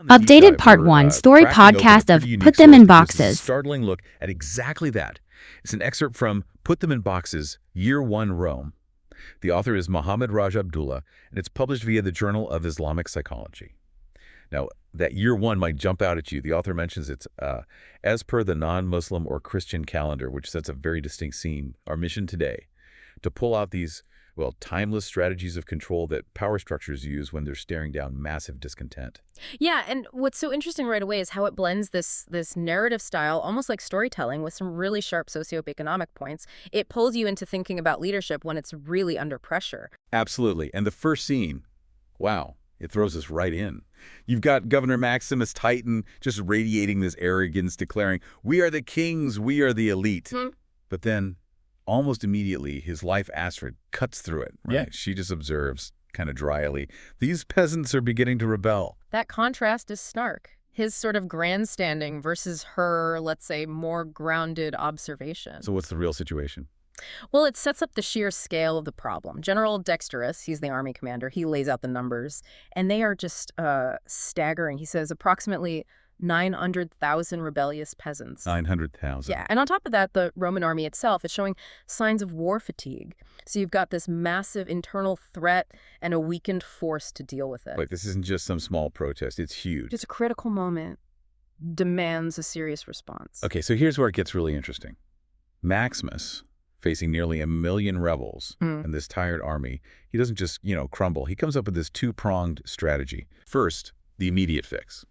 On the deep Updated dive, Part we're 1 story cracking open a podcast pretty of unique Put Them source in that gives us a Boxes. startling look at exactly that. It's an excerpt from Put Them in Boxes, Year 1 Rome. The author is Mohammed Raj Abdullah, and it's published via the Journal of Islamic Psychology. Now, that year one might jump out at you. The author mentions it's as per the non-Muslim or Christian calendar, which sets a very distinct scene. Our mission today, to pull out these, well, timeless strategies of control that power structures use when they're staring down massive discontent. Yeah, and what's so interesting right away is how it blends this narrative style, almost like storytelling, with some really sharp socioeconomic points. It pulls you into thinking about leadership when it's really under pressure. Absolutely. And the first scene, wow, it throws us right in. You've got Governor Maximus Titan just radiating this arrogance, declaring, "We are the kings, we are the elite." But then, almost immediately, his wife Astrid cuts through it. Right? Yeah. She just observes, kind of dryly, "These peasants are beginning to rebel." That contrast is stark. His sort of grandstanding versus her, let's say, more grounded observation. So what's the real situation? Well, it sets up the sheer scale of the problem. General Dexterus, he's the army commander, he lays out the numbers, and they are just staggering. He says approximately 900,000 rebellious peasants. 900,000. Yeah, and on top of that, the Roman army itself is showing signs of war fatigue. So you've got this massive internal threat and a weakened force to deal with it. Like, this isn't just some small protest, it's huge. Just a critical moment demands a serious response. Okay, so here's where it gets really interesting. Maximus, facing nearly 1 million rebels and this tired army, he doesn't just, crumble. He comes up with this two-pronged strategy. First, the immediate fix.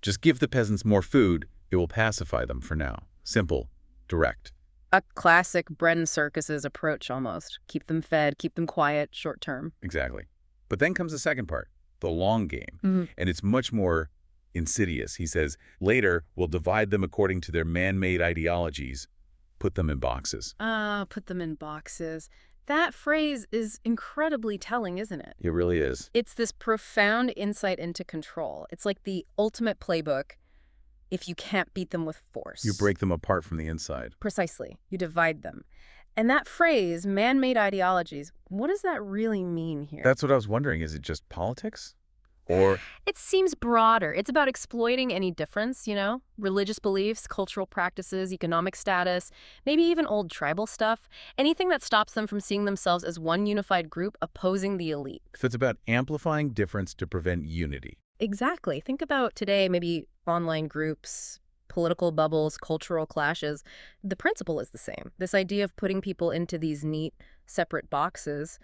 Just give the peasants more food, it will pacify them for now. Simple, direct. A classic bread and circuses approach almost. Keep them fed, keep them quiet, short term. Exactly. But then comes the second part, the long game. And it's much more insidious. He says, later, we'll divide them according to their man-made ideologies, put them in boxes. Put them in boxes. That phrase is incredibly telling, isn't it? It really is. It's this profound insight into control. It's like the ultimate playbook if you can't beat them with force. You break them apart from the inside. Precisely. You divide them. And that phrase, man-made ideologies, what does that really mean here? That's what I was wondering. Is it just politics? Or It seems broader. It's about exploiting any difference, religious beliefs, cultural practices, economic status, maybe even old tribal stuff, anything that stops them from seeing themselves as one unified group opposing the elite. so it's about amplifying difference to prevent unity. Exactly. Think about today, maybe online groups, political bubbles, cultural clashes. The principle is the same. This idea of putting people into these neat, separate boxes.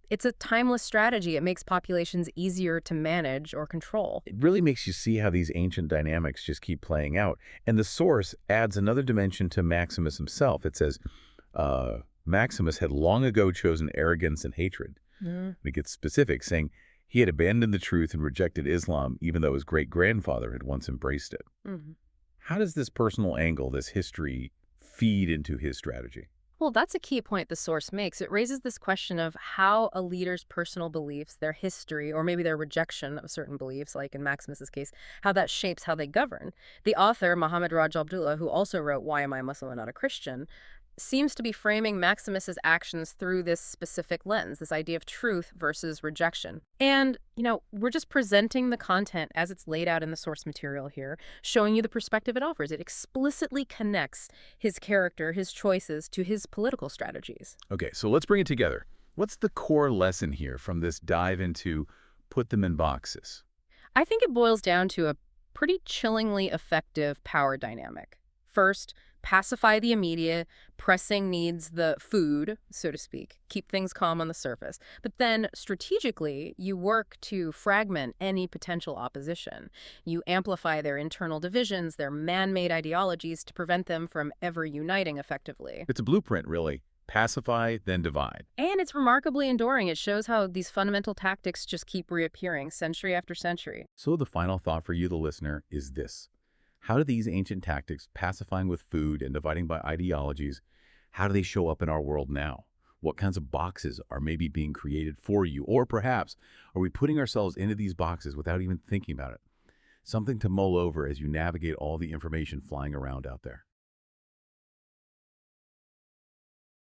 It's a timeless strategy. It makes populations easier to manage or control. It really makes you see how these ancient dynamics just keep playing out. And the source adds another dimension to Maximus himself. It says, Maximus had long ago chosen arrogance and hatred. And it gets specific, saying he had abandoned the truth and rejected Islam, even though his great-grandfather had once embraced it. How does this personal angle, this history, feed into his strategy? Well, that's a key point the source makes. It raises this question of how a leader's personal beliefs, their history, or maybe their rejection of certain beliefs, like in Maximus's case, how that shapes how they govern. The author, Mohammed Raj Abdullah, who also wrote Why Am I Muslim and Not a Christian, seems to be framing Maximus's actions through this specific lens, this idea of truth versus rejection. And, we're just presenting the content as it's laid out in the source material here, showing you the perspective it offers. It explicitly connects his character, his choices, to his political strategies. Okay, so let's bring it together. What's the core lesson here from this dive into put them in boxes? I think it boils down to a pretty chillingly effective power dynamic. First, pacify the immediate, pressing needs the food, so to speak. Keep things calm on the surface. But then, strategically, you work to fragment any potential opposition. You amplify their internal divisions, their man-made ideologies, to prevent them from ever uniting effectively. It's a blueprint, really. Pacify, then divide. And it's remarkably enduring. It shows how these fundamental tactics just keep reappearing century after century. So the final thought for you, the listener, is this. How do these ancient tactics, pacifying with food and dividing by ideologies, how do they show up in our world now? What kinds of boxes are maybe being created for you? Or perhaps, are we putting ourselves into these boxes without even thinking about it? Something to mull over as you navigate all the information flying around out there.